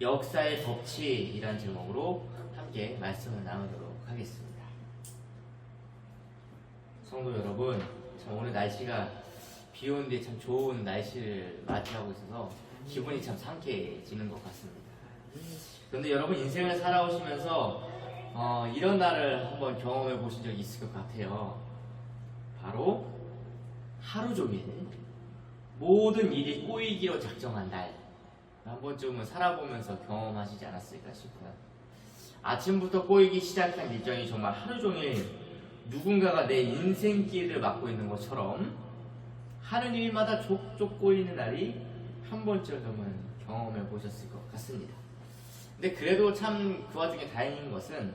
역사의 법칙이라는 제목으로 함께 말씀을 나누도록 하겠습니다. 성도 여러분, 참 오늘 날씨가 비 오는데 참 좋은 날씨를 맞이하고 있어서 기분이 참 상쾌해지는 것 같습니다. 그런데 여러분 인생을 살아오시면서 이런 날을 한번 경험해 보신 적이 있을 것 같아요. 바로 하루 종일 모든 일이 꼬이기로 작정한 날, 한 번쯤은 살아보면서 경험하시지 않았을까 싶어요. 아침부터 꼬이기 시작한 일정이 정말 하루 종일 누군가가 내 인생길을 막고 있는 것처럼 하는 일마다 족족 꼬이는 날이 한 번쯤은 경험해 보셨을 것 같습니다. 근데 그래도 참 그 와중에 다행인 것은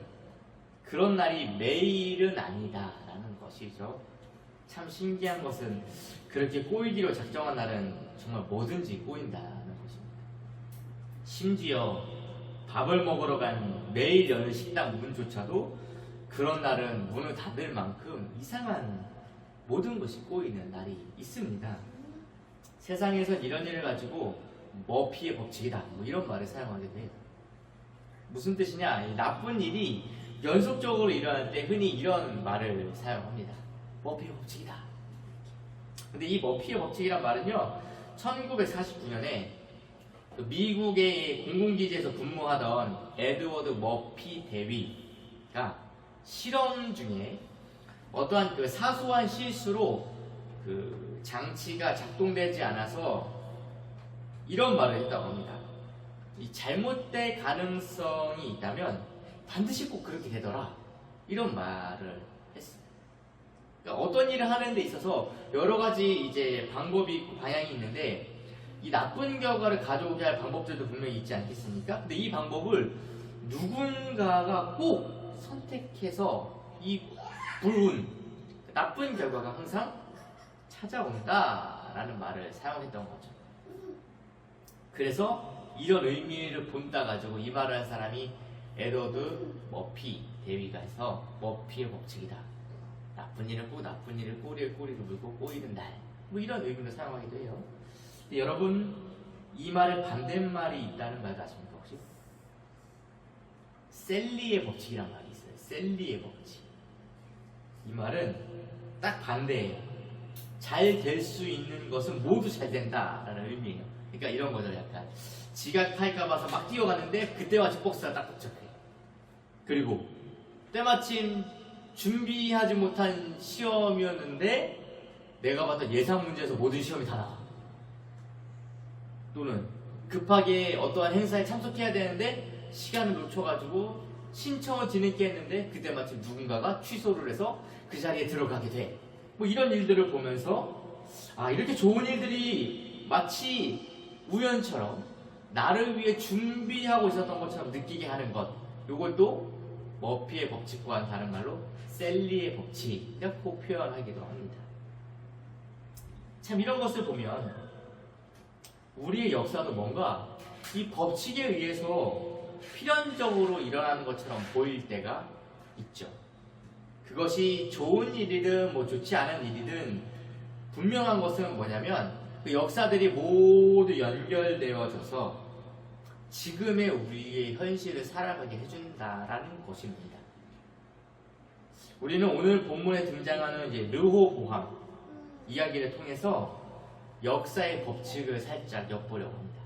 그런 날이 매일은 아니다라는 것이죠. 참 신기한 것은 그렇게 꼬이기로 작정한 날은 정말 뭐든지 꼬인다는 것입니다. 심지어 밥을 먹으러 간 매일 여는 식당 문조차도 그런 날은 문을 닫을 만큼 이상한 모든 것이 꼬이는 날이 있습니다. 세상에선 이런 일을 가지고 머피의 법칙이다 이런 말을 사용하게 돼요. 무슨 뜻이냐? 나쁜 일이 연속적으로 일어날 때 흔히 이런 말을 사용합니다. 머피의 법칙이다. 근데 이 머피의 법칙이란 말은요, 1949년에 미국의 공군기지에서 근무하던 에드워드 머피 대위가 실험 중에 어떠한 그 사소한 실수로 그 장치가 작동되지 않아서 이런 말을 했다고 합니다. 이 잘못될 가능성이 있다면 반드시 꼭 그렇게 되더라. 이런 말을 했습니다. 그러니까 어떤 일을 하는 데 있어서 여러 가지 이제 방법이 있고 방향이 있는데 이 나쁜 결과를 가져오게 할 방법들도 분명히 있지 않겠습니까? 근데 이 방법을 누군가가 꼭 선택해서 이 불운, 나쁜 결과가 항상 찾아온다라는 말을 사용했던 거죠. 그래서 이런 의미를 본따 가지고 이 말을 한 사람이 에드워드 머피 대위가 해서 머피의 법칙이다. 나쁜 일은 꼭 나쁜 일을 꼬리에 꼬리를 물고 꼬이는 날. 이런 의미로 사용하기도 해요. 근데 여러분, 이 말에 반대말이 있다는 말도 아십니까 혹시? 셀리의 법칙이란 말이 있어요. 셀리의 법칙. 이 말은 딱 반대예요. 잘 될 수 있는 것은 모두 잘 된다라는 의미예요. 그러니까 이런 거죠. 약간 지각할까 봐서 막 뛰어가는데 그때 마침 복수가 딱 도착해. 그리고 때마침 준비하지 못한 시험이었는데 내가 봤던 예상 문제에서 모든 시험이 다 나와. 또는 급하게 어떠한 행사에 참석해야 되는데 시간을 놓쳐가지고 신청을 뒤늦게 했는데 그때 마침 누군가가 취소를 해서 그 자리에 들어가게 돼. 이런 일들을 보면서 이렇게 좋은 일들이 마치 우연처럼 나를 위해 준비하고 있었던 것처럼 느끼게 하는 것, 이걸 또 머피의 법칙과는 다른 말로 셀리의 법칙이라고 표현하기도 합니다. 참 이런 것을 보면 우리의 역사도 뭔가 이 법칙에 의해서 필연적으로 일어나는 것처럼 보일 때가 있죠. 그것이 좋은 일이든 좋지 않은 일이든 분명한 것은 뭐냐면 그 역사들이 모두 연결되어져서 지금의 우리의 현실을 살아가게 해준다라는 것입니다. 우리는 오늘 본문에 등장하는 이제 르호보암 이야기를 통해서 역사의 법칙을 살짝 엿보려고 합니다.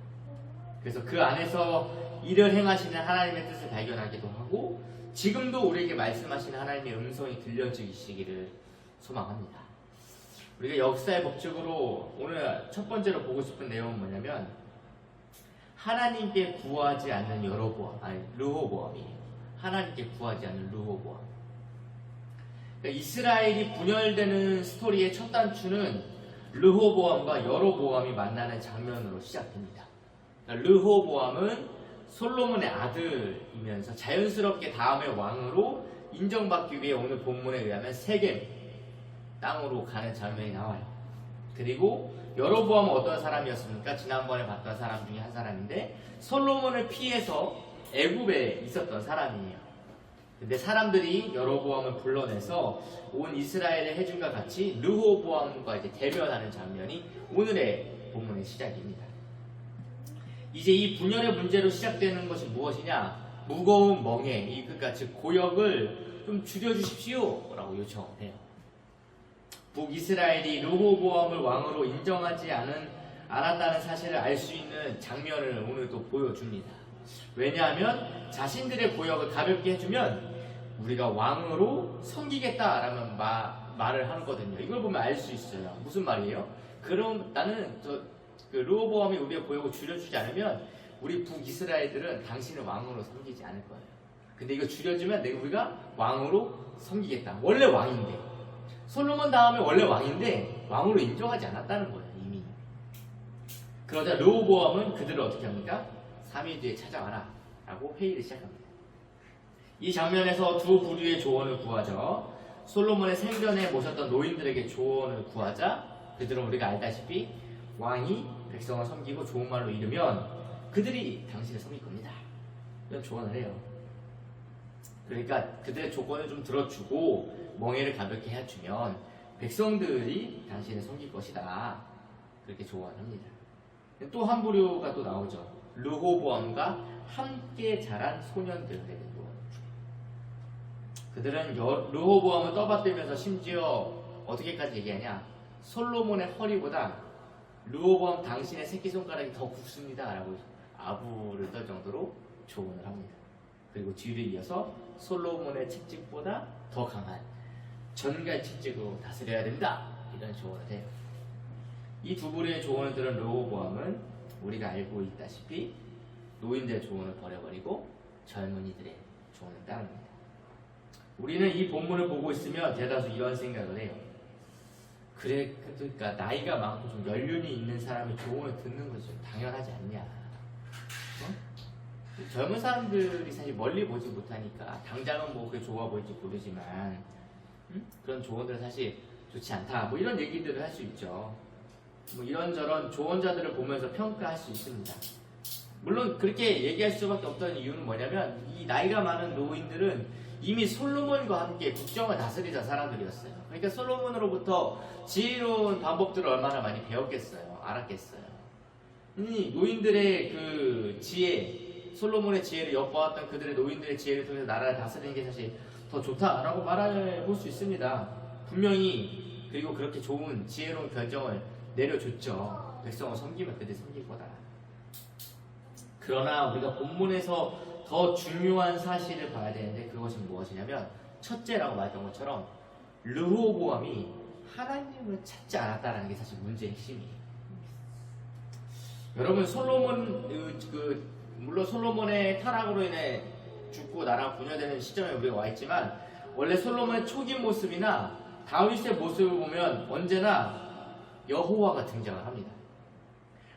그래서 그 안에서 일을 행하시는 하나님의 뜻을 발견하기도 하고 지금도 우리에게 말씀하시는 하나님의 음성이 들려주시기를 소망합니다. 우리가 역사의 법칙으로 오늘 첫 번째로 보고 싶은 내용은 뭐냐면 하나님께 구하지 않는 르호보암이에요. 하나님께 구하지 않는 르호보암. 그러니까 이스라엘이 분열되는 스토리의 첫 단추는 르호보암과 여로보암이 만나는 장면으로 시작됩니다. 그러니까 르호보암은 솔로몬의 아들이면서 자연스럽게 다음의 왕으로 인정받기 위해 오늘 본문에 의하면 세겜 땅으로 가는 장면이 나와요. 그리고 여로보암은 어떤 사람이었습니까? 지난번에 봤던 사람 중에 한 사람인데 솔로몬을 피해서 애굽에 있었던 사람이에요. 근데 사람들이 여로보암을 불러내서 온 이스라엘의 해준과 같이 르호보암과 이제 대면하는 장면이 오늘의 본문의 시작입니다. 이제 이 분열의 문제로 시작되는 것이 무엇이냐? 무거운 멍에, 그러니까 즉 고역을 좀 줄여주십시오라고 요청해요. 북이스라엘이 르호보암을 왕으로 인정하지 않았다는 사실을 알 수 있는 장면을 오늘 또 보여줍니다. 왜냐하면 자신들의 고역을 가볍게 해주면 우리가 왕으로 섬기겠다라는 말을 하거든요. 이걸 보면 알 수 있어요. 무슨 말이에요? 그럼 나는 르호보암이 우리의 고역을 줄여주지 않으면 우리 북이스라엘들은 당신을 왕으로 섬기지 않을 거예요. 근데 이거 줄여주면 우리가 왕으로 섬기겠다. 원래 왕인데 솔로몬 다음에 원래 왕인데 왕으로 인정하지 않았다는 거예요. 이미. 그러자 르호보암은 그들을 어떻게 합니까? 3일 뒤에 찾아와라 라고 회의를 시작합니다. 이 장면에서 두 부류의 조언을 구하죠. 솔로몬의 생전에 모셨던 노인들에게 조언을 구하자 그들은 우리가 알다시피 왕이 백성을 섬기고 좋은 말로 이르면 그들이 당신을 섬길 겁니다. 이런 조언을 해요. 그러니까 그들의 조건을 좀 들어주고 멍에를 가볍게 해주면 백성들이 당신을 섬길 것이다. 그렇게 조언합니다. 또 한 부류가 또 나오죠. 르호보암과 함께 자란 소년들에게 조언. 그들은 르호보암을 떠받들면서 심지어 어떻게까지 얘기하냐? 솔로몬의 허리보다 르호보암 당신의 새끼손가락이 더 굵습니다 라고 아부를 떨 정도로 조언을 합니다. 그리고 뒤를 이어서 솔로몬의 채찍보다 더 강한 전갈 채찍으로 다스려야 됩니다. 이런 조언을 해요. 이 두 부류의 조언을 들은 르호보암은 우리가 알고 있다시피 노인들의 조언을 버려버리고 젊은이들의 조언을 따릅니다. 우리는 이 본문을 보고 있으면 대다수 이런 생각을 해요. 그러니까 나이가 많고 좀 연륜이 있는 사람이 조언을 듣는 것이 좀 당연하지 않냐. 어? 젊은 사람들이 사실 멀리 보지 못하니까 당장은 뭐 그게 좋아 보일지 모르지만 그런 조언들은 사실 좋지 않다. 뭐 이런 얘기들을 할 수 있죠. 뭐 이런저런 조언자들을 보면서 평가할 수 있습니다. 물론 그렇게 얘기할 수밖에 없다는 이유는 뭐냐면 이 나이가 많은 노인들은 이미 솔로몬과 함께 국정을 다스리던 사람들이었어요. 그러니까 솔로몬으로부터 지혜로운 방법들을 얼마나 많이 배웠겠어요. 알았겠어요. 이 노인들의 그 지혜, 솔로몬의 지혜를 엿보았던 그들의 노인들의 지혜를 통해서 나라를 다스리는 게 사실 더 좋다라고 말해볼 수 있습니다. 분명히. 그리고 그렇게 좋은 지혜로운 결정을 내려줬죠. 백성을 섬기면 그들 섬길 거다. 그러나 우리가 본문에서 더 중요한 사실을 봐야 되는데 그것이 무엇이냐면 첫째라고 말했던 것처럼 르호보암이 하나님을 찾지 않았다는 게 사실 문제의 핵심이에요. 여러분 물론 솔로몬의 타락으로 인해 죽고 나라가 분열되는 시점에 우리가 와 있지만 원래 솔로몬의 초기 모습이나 다윗의 모습을 보면 언제나 여호와가 등장을 합니다.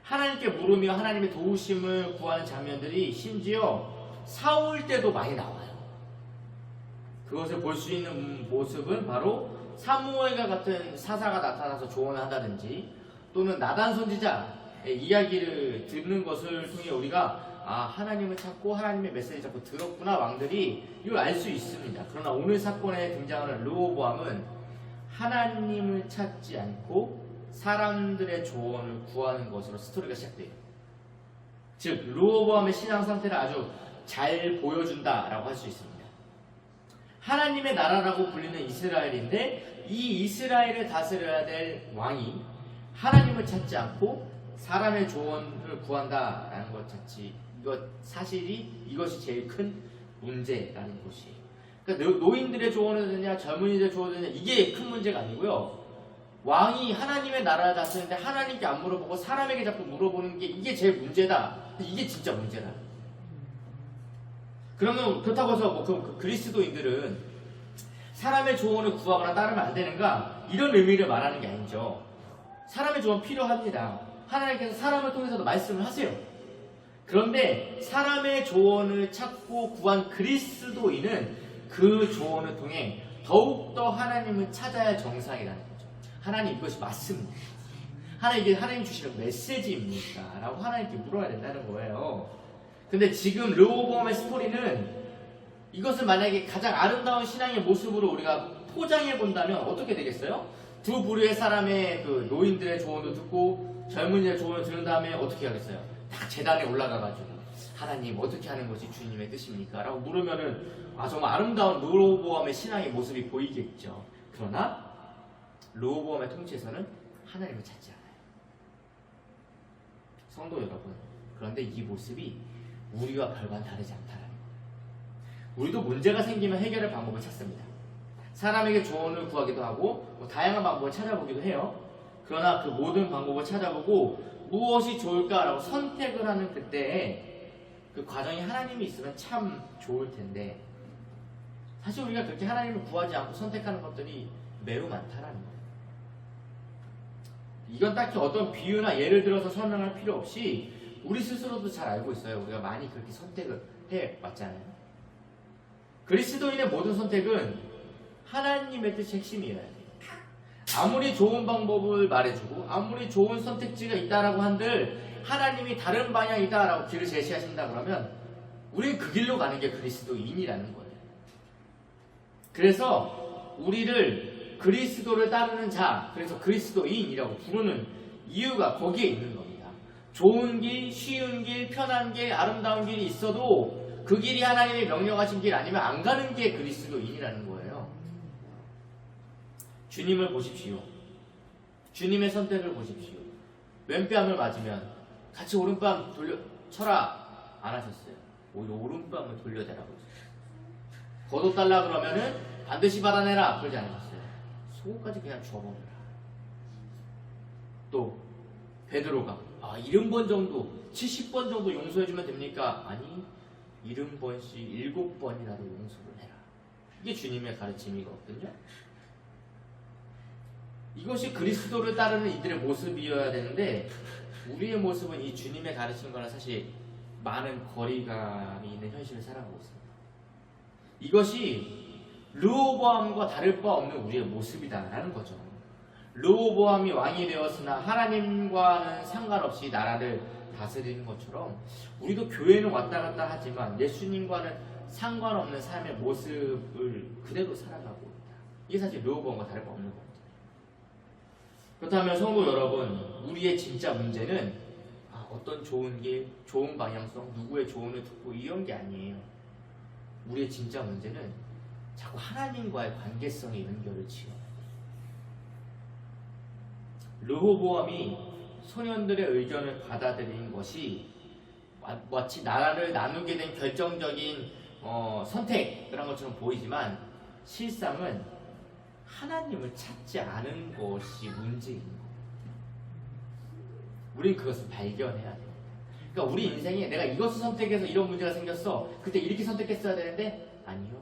하나님께 물으며 하나님의 도우심을 구하는 장면들이 심지어 사울 때도 많이 나와요. 그것을 볼 수 있는 모습은 바로 사무엘과 같은 사사가 나타나서 조언을 한다든지 또는 나단 선지자의 이야기를 듣는 것을 통해 우리가 하나님을 찾고 하나님의 메시지를 자꾸 들었구나 왕들이 이걸 알 수 있습니다. 그러나 오늘 사건에 등장하는 르호보암은 하나님을 찾지 않고 사람들의 조언을 구하는 것으로 스토리가 시작돼요. 즉 르호보암의 신앙 상태를 아주 잘 보여준다라고 할 수 있습니다. 하나님의 나라라고 불리는 이스라엘인데 이 이스라엘을 다스려야 될 왕이 하나님을 찾지 않고 사람의 조언을 구한다라는 것 자체 이것이 제일 큰 문제라는 것이에요. 그러니까 노인들의 조언을 듣냐 젊은이들의 조언을 듣냐 이게 큰 문제가 아니고요. 왕이 하나님의 나라를 다스리는데 하나님께 안 물어보고 사람에게 자꾸 물어보는 게 이게 제일 문제다. 이게 진짜 문제다. 그러면 그렇다고 해서 그 그리스도인들은 사람의 조언을 구하거나 따르면 안 되는가? 이런 의미를 말하는 게 아니죠. 사람의 조언 필요합니다. 하나님께서 사람을 통해서도 말씀을 하세요. 그런데 사람의 조언을 찾고 구한 그리스도인은 그 조언을 통해 더욱더 하나님을 찾아야 정상이라는 거죠. 하나님 이것이 맞습니다. 하나님 이게 하나님 주시는 메시지입니까? 라고 하나님께 물어야 된다는 거예요. 근데 지금 르호보암의 스토리는 이것을 만약에 가장 아름다운 신앙의 모습으로 우리가 포장해 본다면 어떻게 되겠어요? 두 부류의 사람의 그 노인들의 조언도 듣고 젊은이들의 조언을 들은 다음에 어떻게 하겠어요? 딱 제단에 올라가가지고 하나님 어떻게 하는 것이 주님의 뜻입니까? 라고 물으면은 정말 아름다운 르호보암의 신앙의 모습이 보이겠죠. 그러나 르호보암의 통치에서는 하나님을 찾지 않아요. 성도 여러분, 그런데 이 모습이 우리와 별반 다르지 않다라는 거예요. 우리도 문제가 생기면 해결할 방법을 찾습니다. 사람에게 조언을 구하기도 하고 다양한 방법을 찾아보기도 해요. 그러나 그 모든 방법을 찾아보고 무엇이 좋을까라고 선택을 하는 그때에 그 과정이 하나님이 있으면 참 좋을 텐데, 사실 우리가 그렇게 하나님을 구하지 않고 선택하는 것들이 매우 많다라는 거예요. 이건 딱히 어떤 비유나 예를 들어서 설명할 필요 없이 우리 스스로도 잘 알고 있어요. 우리가 많이 그렇게 선택을 해왔잖아요. 그리스도인의 모든 선택은 하나님의 뜻이 핵심이어야 돼요. 아무리 좋은 방법을 말해주고 아무리 좋은 선택지가 있다라고 한들 하나님이 다른 방향이 있다라고 길을 제시하신다 그러면 우리는 그 길로 가는 게 그리스도인이라는 거예요. 그래서 우리를 그리스도를 따르는 자, 그래서 그리스도인이라고 부르는 이유가 거기에 있는 겁니다. 좋은 길, 쉬운 길, 편한 길, 아름다운 길이 있어도 그 길이 하나님이 명령하신 길 아니면 안 가는 게 그리스도인이라는 거예요. 주님을 보십시오. 주님의 선택을 보십시오. 왼뺨을 맞으면 같이 오른뺨 쳐라 안 하셨어요. 오히려 오른뺨을 돌려대라고 했어요. 거둬달라 그러면은 반드시 받아내라 그러지 않으셨어요. 속옷까지 그냥 줘버려라. 또 베드로가 70번 정도 70번 정도 용서해주면 됩니까? 아니 70번씩 7번이라도 용서를 해라. 이게 주님의 가르침이거든요. 이것이 그리스도를 따르는 이들의 모습이어야 되는데 우리의 모습은 이 주님의 가르침과는 사실 많은 거리감이 있는 현실을 살아가고 있습니다. 이것이 르호보암과 다를 바 없는 우리의 모습이다라는 거죠. 르호보암이 왕이 되었으나 하나님과는 상관없이 나라를 다스리는 것처럼 우리도 교회는 왔다 갔다 하지만 예수님과는 상관없는 삶의 모습을 그대로 살아가고 있다. 이게 사실 르호보암과 다를 바 없는 겁니다. 그렇다면 성도 여러분, 우리의 진짜 문제는 어떤 좋은 길, 좋은 방향성, 누구의 조언을 듣고 이런 게 아니에요. 우리의 진짜 문제는 자꾸 하나님과의 관계성의 연결을 지어야 돼요. 르호보암이 소년들의 의견을 받아들인 것이 마치 나라를 나누게 된 결정적인 선택 그런 것처럼 보이지만 실상은 하나님을 찾지 않은 것이 문제인 거예요. 우리는 그것을 발견해야 돼요. 그러니까 우리 인생에 내가 이것을 선택해서 이런 문제가 생겼어. 그때 이렇게 선택했어야 되는데 아니요.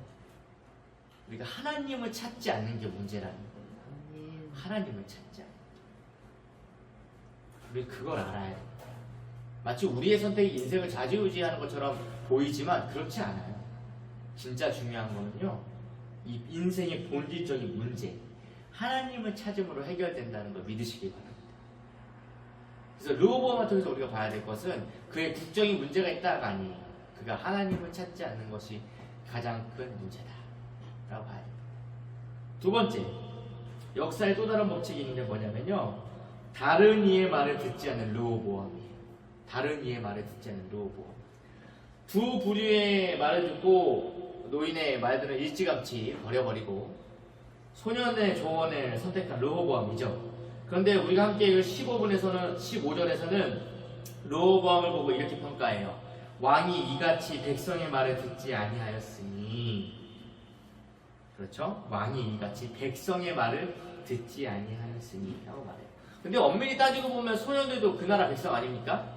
우리가 하나님을 찾지 않는 게 문제라는 거예요. 하나님을 찾지 않는 거예요. 우리 그걸 알아야 돼요. 마치 우리의 선택이 인생을 좌지우지하는 것처럼 보이지만 그렇지 않아요. 진짜 중요한 거는요. 이 인생의 본질적인 문제, 하나님을 찾음으로 해결된다는 걸 믿으시기 바랍니다. 그래서 르호보암을 통해서 우리가 봐야 될 것은 그의 국적인 문제가 있다가 아니에요. 그가 하나님을 찾지 않는 것이 가장 큰 문제다 라고 봐야 됩니다. 두 번째, 역사의 또 다른 법칙이 있는 게 뭐냐면요, 다른 이의 말을 듣지 않는 르호보암이에요. 다른 이의 말을 듣지 않는 르호보암. 두 부류의 말을 듣고 노인의 말들은 일찌감치 버려버리고 소년의 조언을 선택한 르호보암이죠. 그런데 우리가 함께 읽을 15절에서는 르호보암을 보고 이렇게 평가해요. 왕이 이같이 백성의 말을 듣지 아니하였으니. 그렇죠? 왕이 이같이 백성의 말을 듣지 아니하였으니 라고 말해요. 근데 엄밀히 따지고 보면 소년들도 그 나라 백성 아닙니까?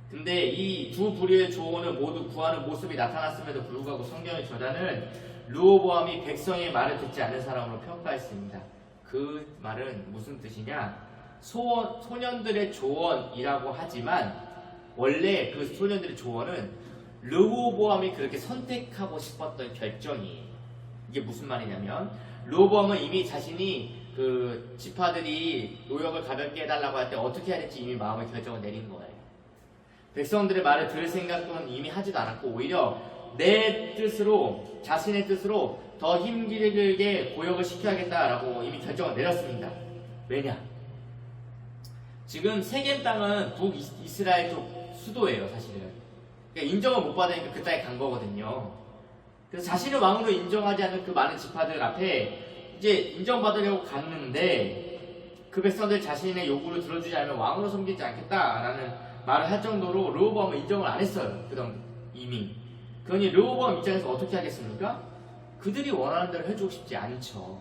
근데 이 두 부류의 조언을 모두 구하는 모습이 나타났음에도 불구하고 성경의 저자는 르호보암이 백성의 말을 듣지 않는 사람으로 평가했습니다. 그 말은 무슨 뜻이냐? 소년들의 조언이라고 하지만 원래 그 소년들의 조언은 르호보암이 그렇게 선택하고 싶었던 결정이에요. 이게 무슨 말이냐면 르호보암은 이미 자신이 그 지파들이 노역을 가볍게 해달라고 할 때 어떻게 해야 될지 이미 마음의 결정을 내린 거예요. 백성들의 말을 들을 생각은 이미 하지도 않았고 오히려 내 뜻으로, 자신의 뜻으로 더 힘들게 고역을 시켜야겠다라고 이미 결정을 내렸습니다. 왜냐? 지금 세겜 땅은 북이스라엘 쪽 수도예요, 사실은. 그러니까 인정을 못 받으니까 그 땅에 간 거거든요. 그래서 자신을 왕으로 인정하지 않는 그 많은 지파들 앞에 이제 인정받으려고 갔는데 그 백성들 자신의 요구를 들어주지 않으면 왕으로 섬기지 않겠다라는 말을 할 정도로 르호보암은 인정을 안 했어요. 그동 이미. 그러니 르호보암 입장에서 어떻게 하겠습니까? 그들이 원하는 대로 해주고 싶지 않죠.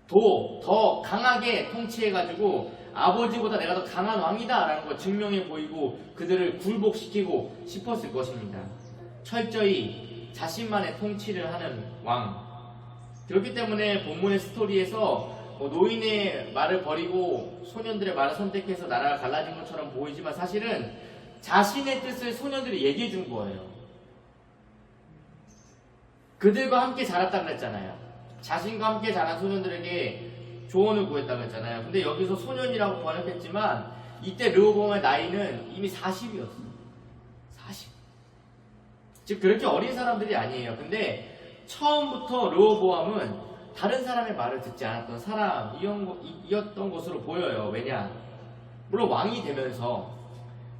더 강하게 통치해가지고 아버지보다 내가 더 강한 왕이다라는 걸 증명해 보이고 그들을 굴복시키고 싶었을 것입니다. 철저히 자신만의 통치를 하는 왕. 그렇기 때문에 본문의 스토리에서 노인의 말을 버리고 소년들의 말을 선택해서 나라가 갈라진 것처럼 보이지만 사실은 자신의 뜻을 소년들이 얘기해 준 거예요. 그들과 함께 자랐다고 그랬잖아요. 자신과 함께 자란 소년들에게 조언을 구했다고 했잖아요. 근데 여기서 소년이라고 번역했지만 이때 르호보암의 나이는 이미 40이었어요. 40. 즉 그렇게 어린 사람들이 아니에요. 근데 처음부터 르호보암은 다른 사람의 말을 듣지 않았던 사람이었던 것으로 보여요. 왜냐? 물론 왕이 되면서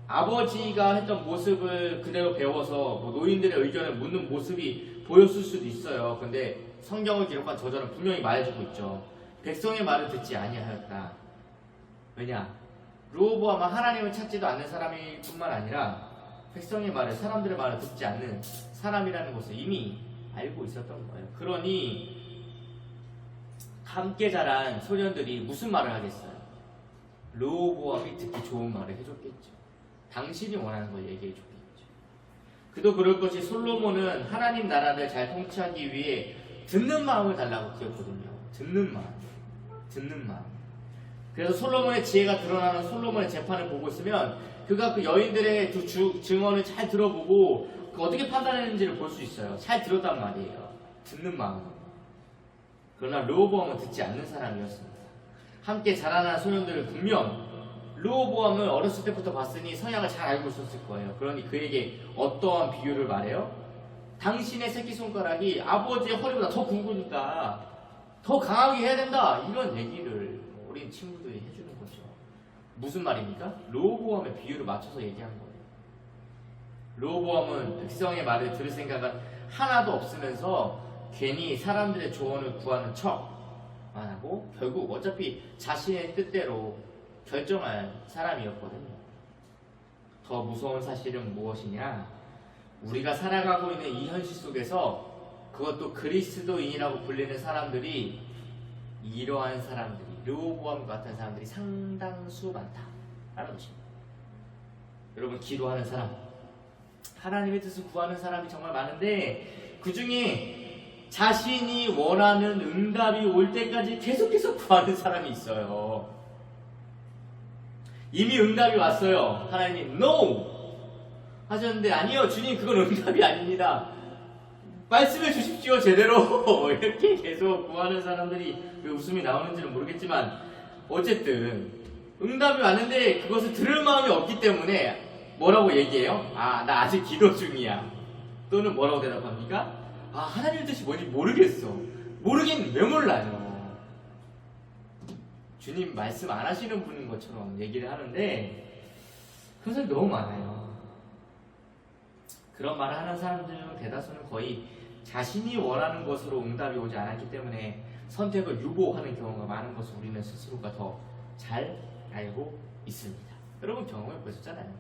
아버지가 했던 모습을 그대로 배워서 노인들의 의견을 묻는 모습이 보였을 수도 있어요. 근데 성경을 기록한 저자는 분명히 말해주고 있죠. 백성의 말을 듣지 아니하였다. 왜냐? 르호보암은 하나님을 찾지도 않는 사람일 뿐만 아니라 백성의 말을, 사람들의 말을 듣지 않는 사람이라는 것을 이미 알고 있었던 거예요. 그러니 함께 자란 소년들이 무슨 말을 하겠어요? 르호보암이 듣기 좋은 말을 해줬겠죠. 당신이 원하는 걸 얘기해 줬겠죠. 그도 그럴 것이 솔로몬은 하나님 나라를 잘 통치하기 위해 듣는 마음을 달라고 기었거든요. 듣는 마음. 그래서 솔로몬의 지혜가 드러나는 솔로몬의 재판을 보고 있으면 그가 그 여인들의 두 증언을 잘 들어보고 그 어떻게 판단했는지를 볼 수 있어요. 잘 들었단 말이에요. 듣는 마음. 그러나 르호보암은 듣지 않는 사람이었습니다. 함께 자라난 소년들은 분명 르호보암을 어렸을 때부터 봤으니 성향을 잘 알고 있었을 거예요. 그러니 그에게 어떠한 비유를 말해요? 당신의 새끼손가락이 아버지의 허리보다 더 굵으니까 더 강하게 해야 된다. 이런 얘기를 어린 친구들이 해주는 거죠. 무슨 말입니까? 르호보암의 비유를 맞춰서 얘기한 거예요. 르호보암은 백성의 말을 들을 생각은 하나도 없으면서 괜히 사람들의 조언을 구하는 척만 하고 결국 어차피 자신의 뜻대로 결정할 사람이었거든요. 더 무서운 사실은 무엇이냐? 우리가 살아가고 있는 이 현실 속에서 그것도 그리스도인이라고 불리는 사람들이 이러한 사람들이 르호보암 같은 사람들이 상당수 많다라는 것입니다. 여러분 기도하는 사람, 하나님의 뜻을 구하는 사람이 정말 많은데 그 중에 자신이 원하는 응답이 올 때까지 계속해서 구하는 사람이 있어요. 이미 응답이 왔어요. 하나님이 NO! 하셨는데 아니요 주님 그건 응답이 아닙니다. 말씀해 주십시오 제대로. 이렇게 계속 구하는 사람들이 왜 웃음이 나오는지는 모르겠지만 어쨌든 응답이 왔는데 그것을 들을 마음이 없기 때문에 뭐라고 얘기해요? 아, 나 아직 기도 중이야. 또는 뭐라고 대답합니까? 아, 하나님 뜻이 뭔지 모르겠어. 모르긴 왜 몰라요. 주님 말씀 안 하시는 분인 것처럼 얘기를 하는데 그런 사람이 너무 많아요. 그런 말을 하는 사람들 중 대다수는 거의 자신이 원하는 것으로 응답이 오지 않았기 때문에 선택을 유보하는 경우가 많은 것을 우리는 스스로가 더 잘 알고 있습니다. 여러분 경험해 보셨잖아요.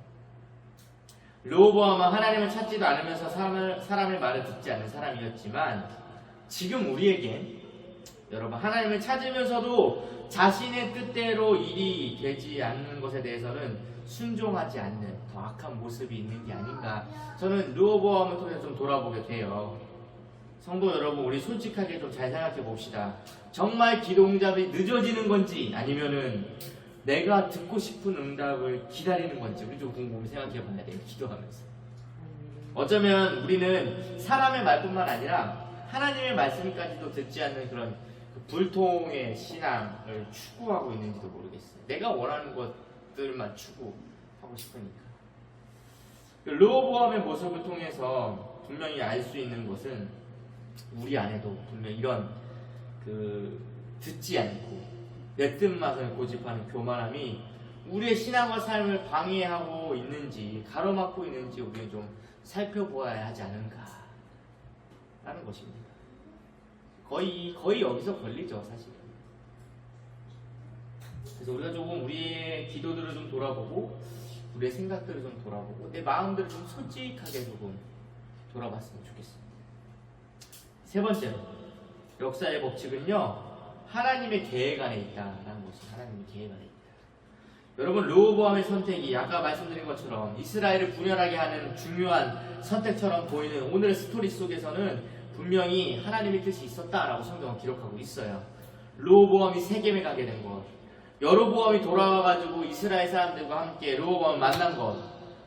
르호보암은 하나님을 찾지도 않으면서 사람의 말을 듣지 않는 사람이었지만 지금 우리에겐 여러분 하나님을 찾으면서도 자신의 뜻대로 일이 되지 않는 것에 대해서는 순종하지 않는 더 악한 모습이 있는 게 아닌가 저는 르호보암을 통해서 좀 돌아보게 돼요. 성도 여러분 우리 솔직하게 좀 잘 생각해 봅시다. 정말 기도 응답이 늦어지는 건지 아니면은 내가 듣고 싶은 응답을 기다리는 건지 우리 좀 곰곰이 생각해 봐야 돼요. 기도하면서 어쩌면 우리는 사람의 말뿐만 아니라 하나님의 말씀까지도 듣지 않는 그런 불통의 신앙을 추구하고 있는지도 모르겠어요. 내가 원하는 것들만 추구하고 싶으니까. 르호보암의 모습을 통해서 분명히 알 수 있는 것은 우리 안에도 분명 이런 듣지 않고 내 뜻만을 고집하는 교만함이 우리의 신앙과 삶을 방해하고 있는지 가로막고 있는지 우리는 좀 살펴보아야 하지 않은가 라는 것입니다. 거의 여기서 걸리죠, 사실. 그래서 우리가 조금 우리의 기도들을 좀 돌아보고 우리의 생각들을 좀 돌아보고 내 마음들을 좀 솔직하게 조금 돌아봤으면 좋겠습니다. 세 번째로 역사의 법칙은요, 하나님의 계획 안에 있다라는 것이 하나님의 계획 안에 있다. 여러분, 르호보암의 선택이 아까 말씀드린 것처럼 이스라엘을 분열하게 하는 중요한 선택처럼 보이는 오늘의 스토리 속에서는 분명히 하나님의 뜻이 있었다라고 성경은 기록하고 있어요. 르호보암이 세겜에 가게 된 것, 여로보암이 돌아와가지고 이스라엘 사람들과 함께 르호보암을 만난 것,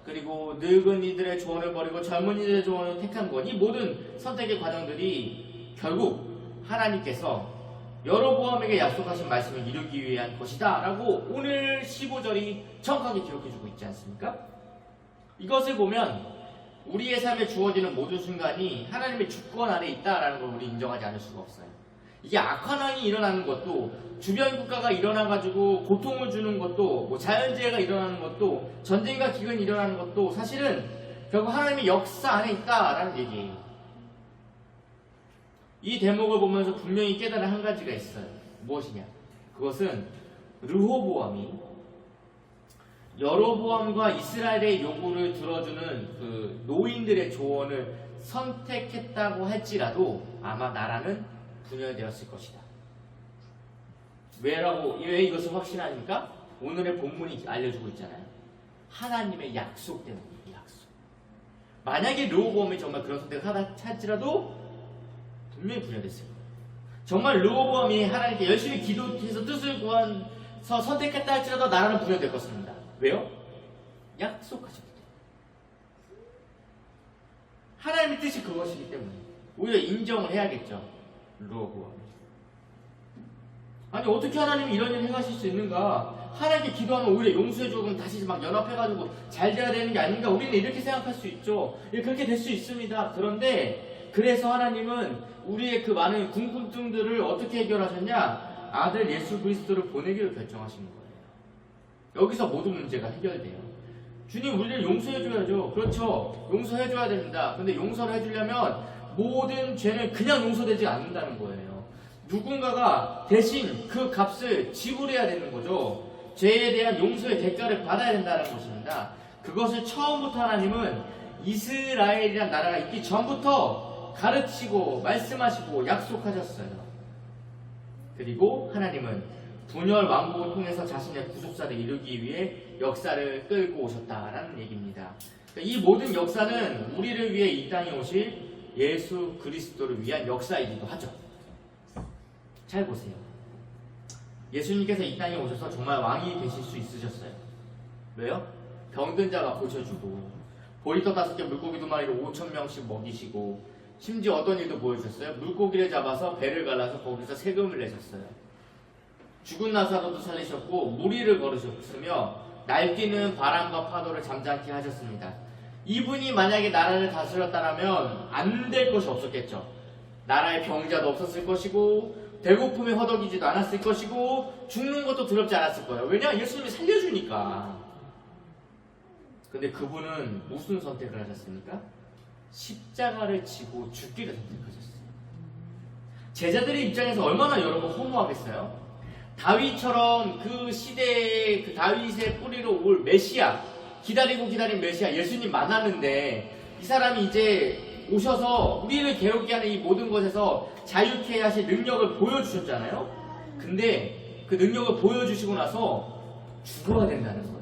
그리고 늙은 이들의 조언을 버리고 젊은 이들의 조언을 택한 것, 이 모든 선택의 과정들이 결국 하나님께서 여로보암에게 약속하신 말씀을 이루기 위한 것이다 라고 오늘 15절이 정확하게 기록해주고 있지 않습니까? 이것을 보면 우리의 삶에 주어지는 모든 순간이 하나님의 주권 아래 있다라는 걸 우리 인정하지 않을 수가 없어요. 이게 악환환이 일어나는 것도, 주변 국가가 일어나가지고 고통을 주는 것도, 뭐 자연재해가 일어나는 것도, 전쟁과 기근이 일어나는 것도 사실은 결국 하나님의 역사 안에 있다라는 얘기예요. 이 대목을 보면서 분명히 깨달은 한 가지가 있어요. 무엇이냐? 그것은 르호보암이 여로보암과 이스라엘의 요구를 들어주는 그 노인들의 조언을 선택했다고 할지라도 아마 나라는 분열되었을 것이다. 왜 이것을 확신하니까? 오늘의 본문이 알려주고 있잖아요. 하나님의 약속 때문이에요. 약속. 만약에 르호보암이 정말 그런 선택을 하다 할지라도 분명히 분열됐을 거예요. 정말 르호보암이 하나님께 열심히 기도해서 뜻을 구해서 선택했다 할지라도 나라는 분열될 것입니다. 왜요? 약속하셨기 때문에. 하나님의 뜻이 그것이기 때문에 오히려 인정을 해야겠죠. 르호보암이. 아니 어떻게 하나님이 이런 일을 행하실 수 있는가? 하나님께 기도하면 오히려 용서해주고 그럼 다시 막 연합해가지고 잘 돼야 되는 게 아닌가? 우리는 이렇게 생각할 수 있죠. 그렇게 될 수 있습니다. 그런데 그래서 하나님은 우리의 그 많은 궁금증들을 어떻게 해결하셨냐? 아들 예수 그리스도를 보내기로 결정하신 거예요. 여기서 모든 문제가 해결돼요. 주님 우리를 용서해줘야죠. 그렇죠. 용서해줘야 됩니다. 근데 용서를 해주려면 모든 죄는 그냥 용서되지 않는다는 거예요. 누군가가 대신 그 값을 지불해야 되는 거죠. 죄에 대한 용서의 대가를 받아야 된다는 것입니다. 그것을 처음부터 하나님은 이스라엘이란 나라가 있기 전부터 가르치고 말씀하시고 약속하셨어요. 그리고 하나님은 분열 왕국을 통해서 자신의 구속사를 이루기 위해 역사를 끌고 오셨다라는 얘기입니다. 이 모든 역사는 우리를 위해 이 땅에 오실 예수 그리스도를 위한 역사이기도 하죠. 잘 보세요. 예수님께서 이 땅에 오셔서 정말 왕이 되실 수 있으셨어요. 왜요? 병든 자가 고쳐주고 보리떡 5개 물고기 2마리로 5,000명씩 먹이시고 심지어 어떤 일도 보여주셨어요? 물고기를 잡아서 배를 갈라서 거기서 세금을 내셨어요. 죽은 나사로도 살리셨고 무리를 걸으셨으며 날뛰는 바람과 파도를 잠잠케 하셨습니다. 이분이 만약에 나라를 다스렸다면 안 될 것이 없었겠죠. 나라에 병자도 없었을 것이고 배고픔에 허덕이지도 않았을 것이고 죽는 것도 두렵지 않았을 거예요. 왜냐? 예수님이 살려주니까. 근데 그분은 무슨 선택을 하셨습니까? 십자가를 지고 죽기를 선택하셨어요. 제자들의 입장에서 얼마나 여러분 허무하겠어요? 다윗처럼 그 시대의 그 다윗의 뿌리로 올 메시아, 기다린 메시아 예수님 만났는데 이 사람이 이제 오셔서 우리를 괴롭게 하는 이 모든 것에서 자유케 하실 능력을 보여주셨잖아요. 근데 그 능력을 보여주시고 나서 죽어야 된다는 거예요.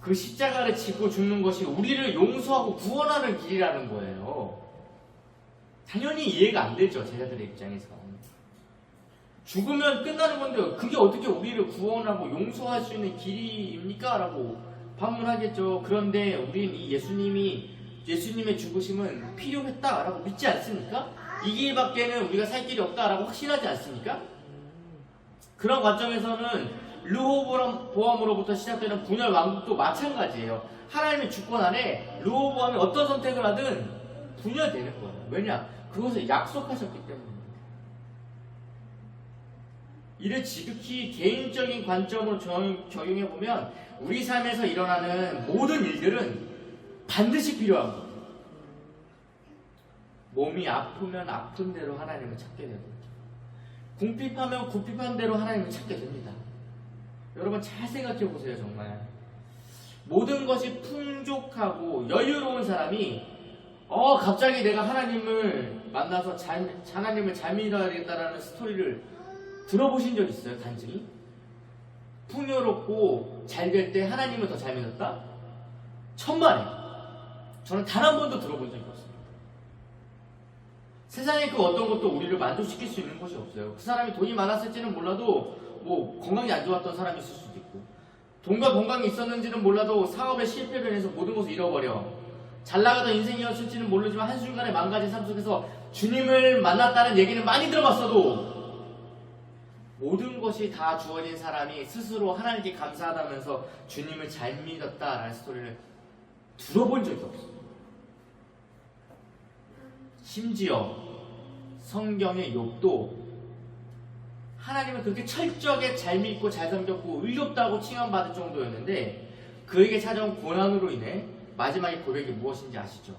그 십자가를 지고 죽는 것이 우리를 용서하고 구원하는 길이라는 거예요. 당연히 이해가 안 되죠, 제자들의 입장에서. 죽으면 끝나는 건데 그게 어떻게 우리를 구원하고 용서할 수 있는 길입니까? 라고 반문하겠죠. 그런데 우리는 이 예수님의 죽으심은 필요했다라고 믿지 않습니까? 이 길밖에는 우리가 살 길이 없다라고 확신하지 않습니까? 그런 관점에서는 르호보암으로부터 시작되는 분열 왕국도 마찬가지예요. 하나님의 주권 안에 르호보암이 어떤 선택을 하든 분열되는 거예요. 왜냐? 그것을 약속하셨기 때문입니다. 이를 지극히 개인적인 관점으로 적용해보면 우리 삶에서 일어나는 모든 일들은 반드시 필요한 거예요. 몸이 아프면 아픈 대로 하나님을 찾게 되고, 궁핍하면 궁핍한 대로 하나님을 찾게 됩니다. 여러분 잘 생각해 보세요. 정말 모든 것이 풍족하고 여유로운 사람이 갑자기 내가 하나님을 만나서 하나님을 잘 믿어야겠다라는 스토리를 들어보신 적 있어요? 단증이? 풍요롭고 잘 될 때 하나님을 더 잘 믿었다? 천만에. 저는 단 한 번도 들어본 적이 없습니다. 세상에 그 어떤 것도 우리를 만족시킬 수 있는 것이 없어요. 그 사람이 돈이 많았을지는 몰라도 뭐 건강이 안 좋았던 사람이 있을 수도 있고, 돈과 건강이 있었는지는 몰라도 사업에 실패를 해서 모든 것을 잃어버려 잘 나가던 인생이었을지는 모르지만 한순간에 망가진 삶 속에서 주님을 만났다는 얘기는 많이 들어봤어도 모든 것이 다 주어진 사람이 스스로 하나님께 감사하다면서 주님을 잘 믿었다라는 스토리를 들어본 적이 없어요. 심지어 성경의 욥도 하나님을 그렇게 철저하게 잘 믿고 잘 섬겼고 의롭다고 칭함받을 정도였는데 그에게 찾아온 고난으로 인해 마지막에 고백이 무엇인지 아시죠?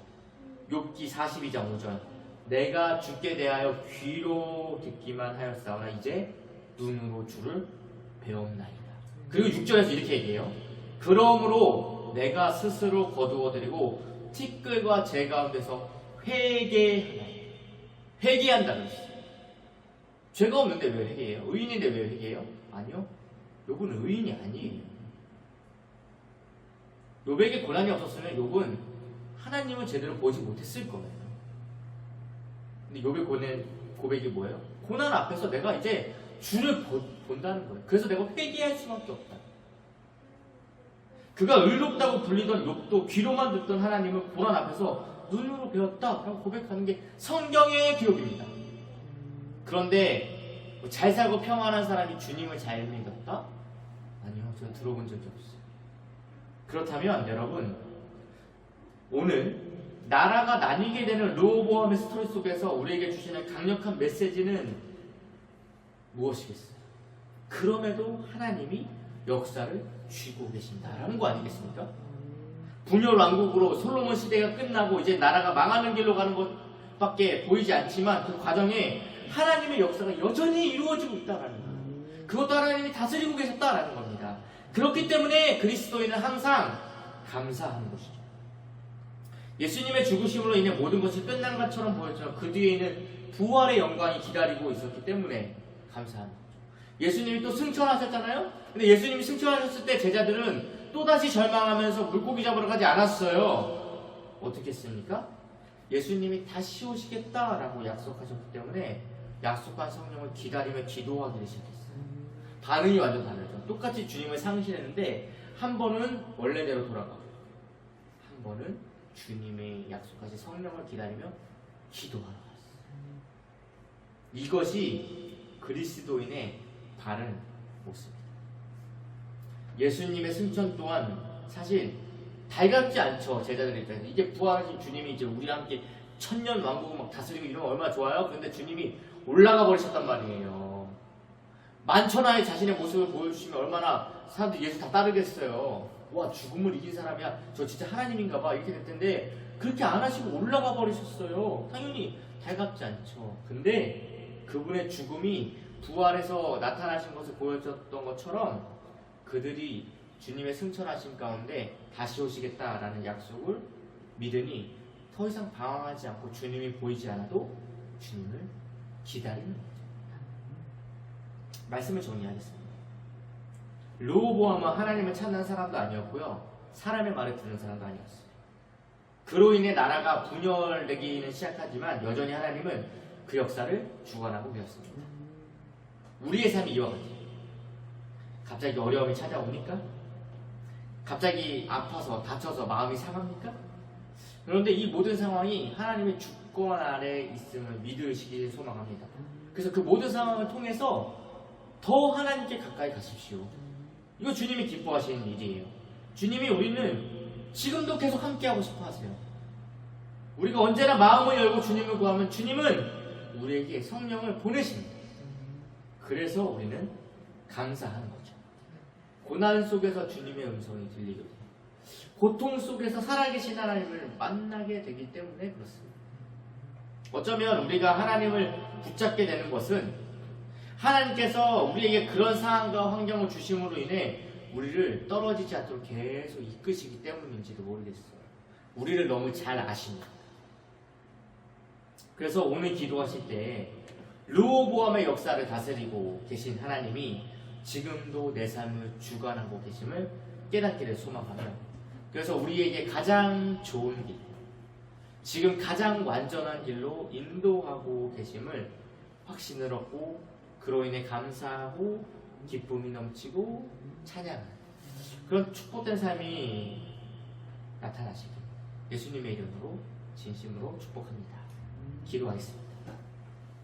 욥기 42장 5절, 내가 주께 대하여 귀로 듣기만 하였사오나 이제 눈으로 주를 배웠나이다. 그리고 6절에서 이렇게 얘기해요. 그러므로 내가 스스로 거두어드리고 티끌과 재 가운데서 회개한다 그랬어요. 죄가 없는데 왜 회개해요? 의인인데 왜 회개해요? 아니요. 욥은 의인이 아니에요. 욥에게 고난이 없었으면 욥은 하나님을 제대로 보지 못했을 거예요. 근데 욥의 고백이 뭐예요? 고난 앞에서 내가 이제 주를 본다는 거예요. 그래서 내가 회개할 수밖에 없다. 그가 의롭다고 불리던 욥도 귀로만 듣던 하나님을 고난 앞에서 눈으로 배웠다라고 고백하는 게 성경의 기록입니다. 그런데 잘 살고 평안한 사람이 주님을 잘 믿었다? 아니요, 제가 들어본 적이 없어요. 그렇다면 여러분, 오늘 나라가 나뉘게 되는 르호보암의 스토리 속에서 우리에게 주시는 강력한 메시지는 무엇이겠어요? 그럼에도 하나님이 역사를 쥐고 계신다라는 거 아니겠습니까? 분열 왕국으로 솔로몬 시대가 끝나고 이제 나라가 망하는 길로 가는 것밖에 보이지 않지만 그 과정에 하나님의 역사가 여전히 이루어지고 있다라는 거예요. 그것도 하나님이 다스리고 계셨다라는 겁니다. 그렇기 때문에 그리스도인은 항상 감사하는 것이죠. 예수님의 죽으심으로 인해 모든 것이 끝난 것처럼 보였지만 그 뒤에는 부활의 영광이 기다리고 있었기 때문에 감사하는 거죠. 예수님이 또 승천하셨잖아요. 근데 예수님이 승천하셨을 때 제자들은 또다시 절망하면서 물고기 잡으러 가지 않았어요. 어떻게 했습니까? 예수님이 다시 오시겠다라고 약속하셨기 때문에 약속한 성령을 기다리며 기도하기를 시작했어요. 반응이 완전 다르죠. 똑같이 주님을 상실했는데 한 번은 원래대로 돌아가고 한 번은 주님의 약속하신 성령을 기다리며 기도하러 갔어요. 이것이 그리스도인의 바른 모습입니다. 예수님의 승천 또한 사실 달갑지 않죠. 제자들 입장에서. 이게 부활하신 주님이 이제 우리와 함께 천년 왕국을 막 다스리고 이러면 얼마나 좋아요? 그런데 주님이 올라가 버리셨단 말이에요. 만천하에 자신의 모습을 보여주시면 얼마나 사람들이 예수 다 따르겠어요. 와, 죽음을 이긴 사람이야. 저 진짜 하나님인가 봐. 이렇게 될 텐데 그렇게 안 하시고 올라가 버리셨어요. 당연히 달갑지 않죠. 근데 그분의 죽음이 부활해서 나타나신 것을 보여줬던 것처럼 그들이 주님의 승천하심 가운데 다시 오시겠다라는 약속을 믿으니 더 이상 방황하지 않고 주님이 보이지 않아도 주님을 기다리는 거죠. 말씀을 정리하겠습니다. 르호보암은 하나님을 찾는 사람도 아니었고요, 사람의 말을 듣는 사람도 아니었어요. 그로 인해 나라가 분열되기는 시작하지만 여전히 하나님은 그 역사를 주관하고 계셨습니다. 우리의 삶이 이와 같아요. 갑자기 어려움이 찾아오니까? 갑자기 아파서 다쳐서 마음이 상합니까? 그런데 이 모든 상황이 하나님의 주권 아래 있음을 믿으시길 소망합니다. 그래서 그 모든 상황을 통해서 더 하나님께 가까이 가십시오. 이거 주님이 기뻐하시는 일이에요. 주님이 우리는 지금도 계속 함께하고 싶어 하세요. 우리가 언제나 마음을 열고 주님을 구하면 주님은 우리에게 성령을 보내십니다. 그래서 우리는 감사하는 거죠. 고난 속에서 주님의 음성이 들리거든요. 고통 속에서 살아계신 하나님을 만나게 되기 때문에 그렇습니다. 어쩌면 우리가 하나님을 붙잡게 되는 것은 하나님께서 우리에게 그런 상황과 환경을 주심으로 인해 우리를 떨어지지 않도록 계속 이끄시기 때문인지도 모르겠어요. 우리를 너무 잘 아십니다. 그래서 오늘 기도하실 때 르호보암의 역사를 다스리고 계신 하나님이 지금도 내 삶을 주관하고 계심을 깨닫기를 소망하며, 그래서 우리에게 가장 좋은 길, 지금 가장 완전한 길로 인도하고 계심을 확신을 얻고 그로 인해 감사하고 기쁨이 넘치고 찬양하는 그런 축복된 삶이 나타나시길 예수님의 이름으로 진심으로 축복합니다. 기도하겠습니다.